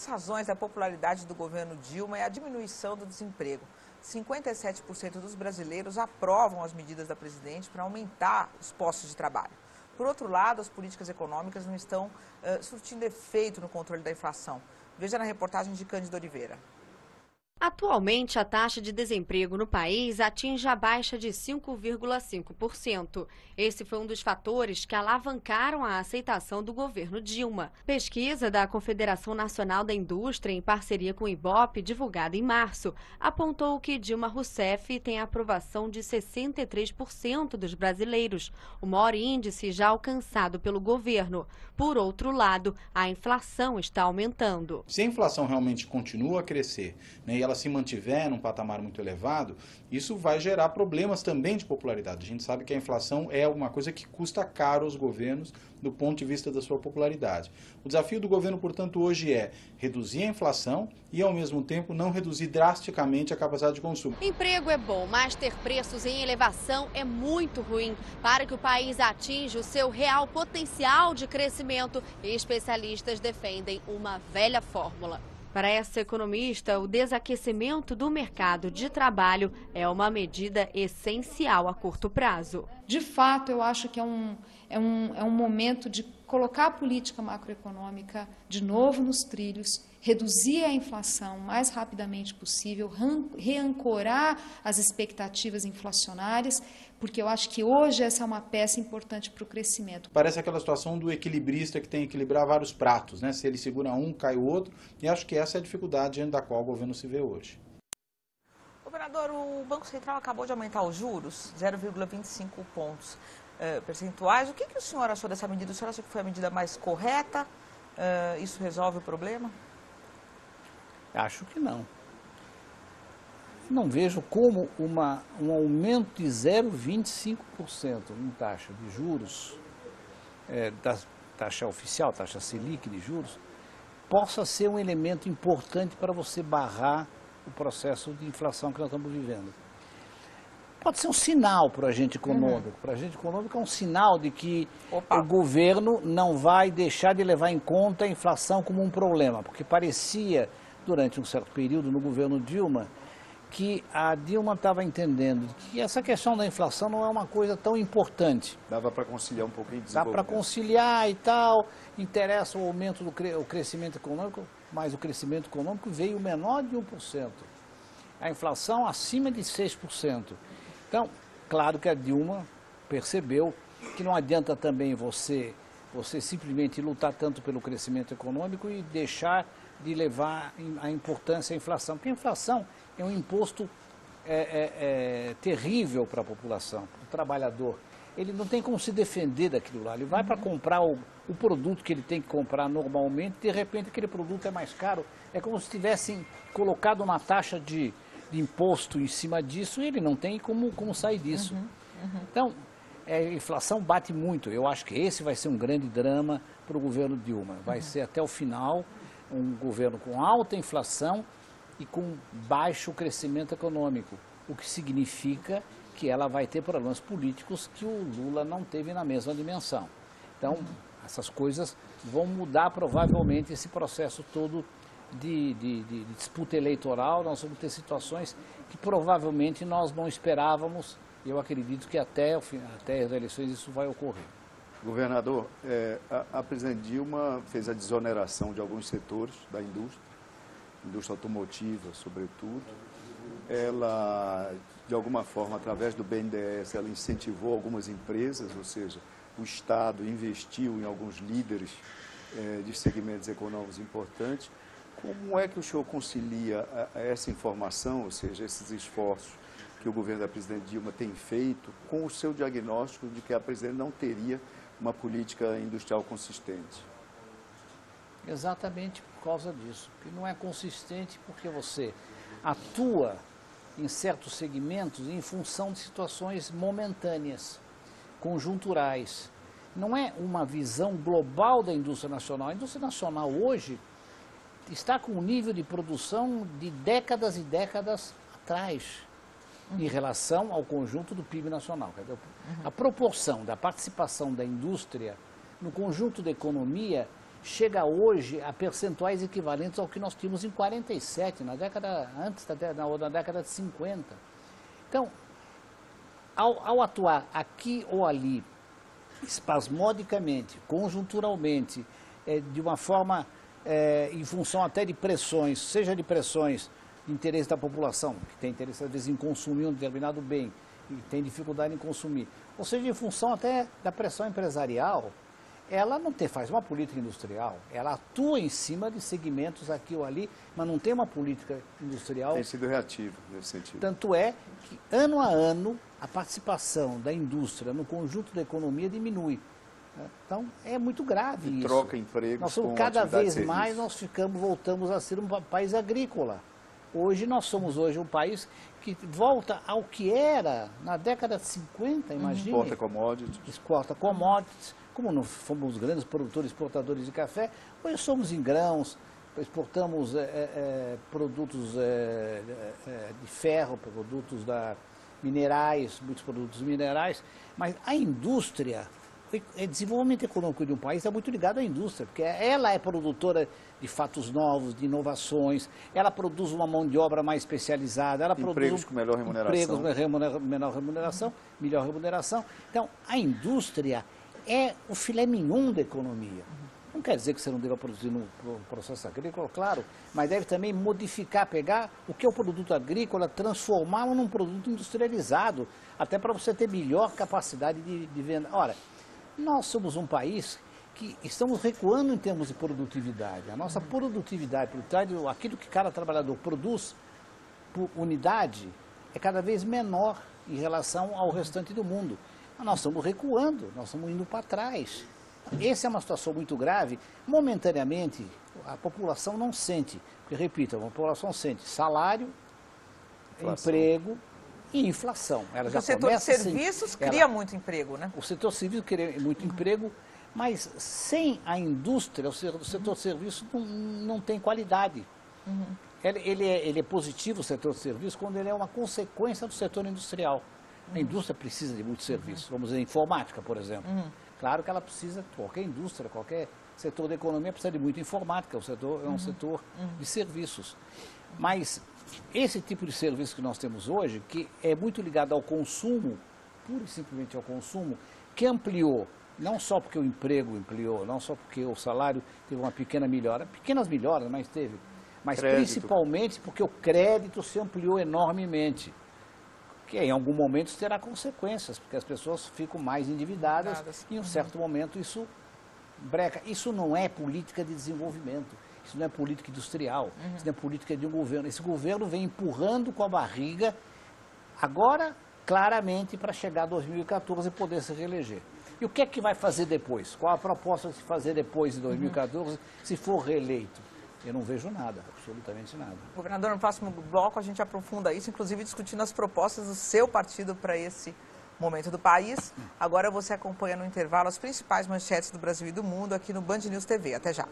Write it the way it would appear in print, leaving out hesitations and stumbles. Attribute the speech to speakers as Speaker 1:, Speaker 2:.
Speaker 1: das razões da popularidade do governo Dilma é a diminuição do desemprego. 57% dos brasileiros aprovam as medidas da presidente para aumentar os postos de trabalho. Por outro lado, as políticas econômicas não estão surtindo efeito no controle da inflação. Veja na reportagem de Cândido Oliveira.
Speaker 2: Atualmente, a taxa de desemprego no país atinge a baixa de 5,5%. Esse foi um dos fatores que alavancaram a aceitação do governo Dilma. Pesquisa da Confederação Nacional da Indústria, em parceria com o Ibope, divulgada em março, apontou que Dilma Rousseff tem a aprovação de 63% dos brasileiros, o maior índice já alcançado pelo governo. Por outro lado, a inflação está aumentando.
Speaker 3: Se a inflação realmente continua a crescer, né, e ela se mantiver num patamar muito elevado, isso vai gerar problemas também de popularidade. A gente sabe que a inflação é uma coisa que custa caro aos governos do ponto de vista da sua popularidade. O desafio do governo, portanto, hoje é reduzir a inflação e, ao mesmo tempo, não reduzir drasticamente a capacidade de consumo.
Speaker 2: Emprego é bom, mas ter preços em elevação é muito ruim. Para que o país atinja o seu real potencial de crescimento, especialistas defendem uma velha fórmula. Para essa economista, o desaquecimento do mercado de trabalho é uma medida essencial a curto prazo.
Speaker 4: De fato, eu acho que é um momento de colocar a política macroeconômica de novo nos trilhos, reduzir a inflação o mais rapidamente possível, reancorar as expectativas inflacionárias, porque eu acho que hoje essa é uma peça importante para o crescimento.
Speaker 3: Parece aquela situação do equilibrista que tem que equilibrar vários pratos, né? Se ele segura um, cai o outro, e acho que essa é a dificuldade diante da qual o governo se vê hoje.
Speaker 1: Governador, o Banco Central acabou de aumentar os juros, 0,25 pontos percentuais. O que o senhor achou dessa medida? O senhor acha que foi a medida mais correta? Isso resolve o problema?
Speaker 5: Acho que não. Não vejo como um aumento de 0,25% em taxa de juros, da taxa oficial, taxa Selic de juros, possa ser um elemento importante para você barrar o processo de inflação que nós estamos vivendo. Pode ser um sinal para o agente econômico. Para o agente econômico é um sinal de que o governo não vai deixar de levar em conta a inflação como um problema, porque parecia, durante um certo período no governo Dilma, que a Dilma estava entendendo que essa questão da inflação não é uma coisa tão importante.
Speaker 6: Dava para conciliar um pouquinho de
Speaker 5: Dá
Speaker 6: desenvolvimento.
Speaker 5: para conciliar e tal, interessa o aumento do crescimento econômico, mas o crescimento econômico veio menor de 1%. A inflação acima de 6%. Então, claro que a Dilma percebeu que não adianta também você simplesmente lutar tanto pelo crescimento econômico e deixar de levar a importância à inflação. Porque a inflação é um imposto terrível para a população, para o trabalhador. Ele não tem como se defender daquilo lá. Ele vai para comprar o produto que ele tem que comprar normalmente, de repente aquele produto é mais caro. É como se tivessem colocado uma taxa de imposto em cima disso e ele não tem como sair disso. Então, a inflação bate muito. Eu acho que esse vai ser um grande drama para o governo Dilma. Vai ser até o final um governo com alta inflação e com baixo crescimento econômico, o que significa que ela vai ter problemas políticos que o Lula não teve na mesma dimensão. Então, essas coisas vão mudar provavelmente esse processo todo de disputa eleitoral. Nós vamos ter situações que provavelmente nós não esperávamos. Eu acredito que até as eleições isso vai ocorrer.
Speaker 6: Governador, a presidente Dilma fez a desoneração de alguns setores da indústria automotiva, sobretudo. Ela, de alguma forma, através do BNDES, ela incentivou algumas empresas, ou seja, o Estado investiu em alguns líderes de segmentos econômicos importantes. Como é que o senhor concilia essa informação, ou seja, esses esforços que o governo da presidente Dilma tem feito, com o seu diagnóstico de que a presidente não teria uma política industrial consistente?
Speaker 5: Exatamente por causa disso. Que não é consistente porque você atua em certos segmentos em função de situações momentâneas, conjunturais. Não é uma visão global da indústria nacional. A indústria nacional hoje está com um nível de produção de décadas e décadas atrás, em relação ao conjunto do PIB nacional. A proporção da participação da indústria no conjunto da economia chega hoje a percentuais equivalentes ao que nós tínhamos em 47, na década de 50. Então, ao atuar aqui ou ali, espasmodicamente, conjunturalmente, de uma forma, em função até de pressões, seja de pressões de interesse da população, que tem interesse às vezes em consumir um determinado bem e tem dificuldade em consumir, ou seja, em função até da pressão empresarial, ela não faz uma política industrial, ela atua em cima de segmentos aqui ou ali, mas não tem uma política industrial.
Speaker 6: Tem sido reativo nesse sentido.
Speaker 5: Tanto é que, ano a ano, a participação da indústria no conjunto da economia diminui. Então, é muito grave isso.
Speaker 6: Troca empregos.
Speaker 5: Nós somos, cada vez mais nós voltamos a ser um país agrícola. Hoje nós somos um país que volta ao que era na década de 50, imagine.
Speaker 6: Exporta commodities.
Speaker 5: Exporta commodities. Como não fomos grandes produtores, exportadores de café, hoje somos em grãos, exportamos produtos de ferro, produtos minerais, muitos produtos minerais, mas a indústria, o desenvolvimento econômico de um país é muito ligado à indústria, porque ela é produtora de fatos novos, de inovações, ela produz uma mão de obra mais especializada, ela
Speaker 6: empregos com melhor remuneração.
Speaker 5: Melhor remuneração. Então, a indústria é o filé mignon da economia. Não quer dizer que você não deva produzir no processo agrícola, claro, mas deve também modificar, pegar o que é o produto agrícola, transformá-lo num produto industrializado, até para você ter melhor capacidade de venda. Ora, nós somos um país que estamos recuando em termos de produtividade. A nossa produtividade, aquilo que cada trabalhador produz por unidade, é cada vez menor em relação ao restante do mundo. Nós estamos recuando, nós estamos indo para trás. Essa é uma situação muito grave. Momentaneamente, a população não sente, porque, repito, a população sente salário, inflação, emprego e inflação.
Speaker 1: Porque já o setor de serviços cria muito emprego, né?
Speaker 5: O setor de serviços cria muito emprego, mas sem a indústria, o setor de serviços não tem qualidade. Ele é positivo, o setor de serviços, quando ele é uma consequência do setor industrial. A indústria precisa de muito serviço, vamos dizer, informática, por exemplo. Claro que ela precisa, qualquer indústria, qualquer setor da economia precisa de muita informática, é um setor de serviços. Mas esse tipo de serviço que nós temos hoje, que é muito ligado ao consumo, pura e simplesmente ao consumo, que ampliou, não só porque o emprego ampliou, não só porque o salário teve uma pequena melhora, pequenas melhoras, mas teve, mas principalmente porque o crédito se ampliou enormemente. Que em algum momento isso terá consequências, porque as pessoas ficam mais endividadas e em um certo momento isso breca. Isso não é política de desenvolvimento, isso não é política industrial, isso não é política de um governo. Esse governo vem empurrando com a barriga, agora, claramente, para chegar a 2014 e poder se reeleger. E o que é que vai fazer depois? Qual a proposta de se fazer depois de 2014, se for reeleito? Eu não vejo nada, absolutamente nada.
Speaker 1: Governador, no próximo bloco a gente aprofunda isso, inclusive discutindo as propostas do seu partido para esse momento do país. Agora você acompanha no intervalo as principais manchetes do Brasil e do mundo aqui no Band News TV. Até já.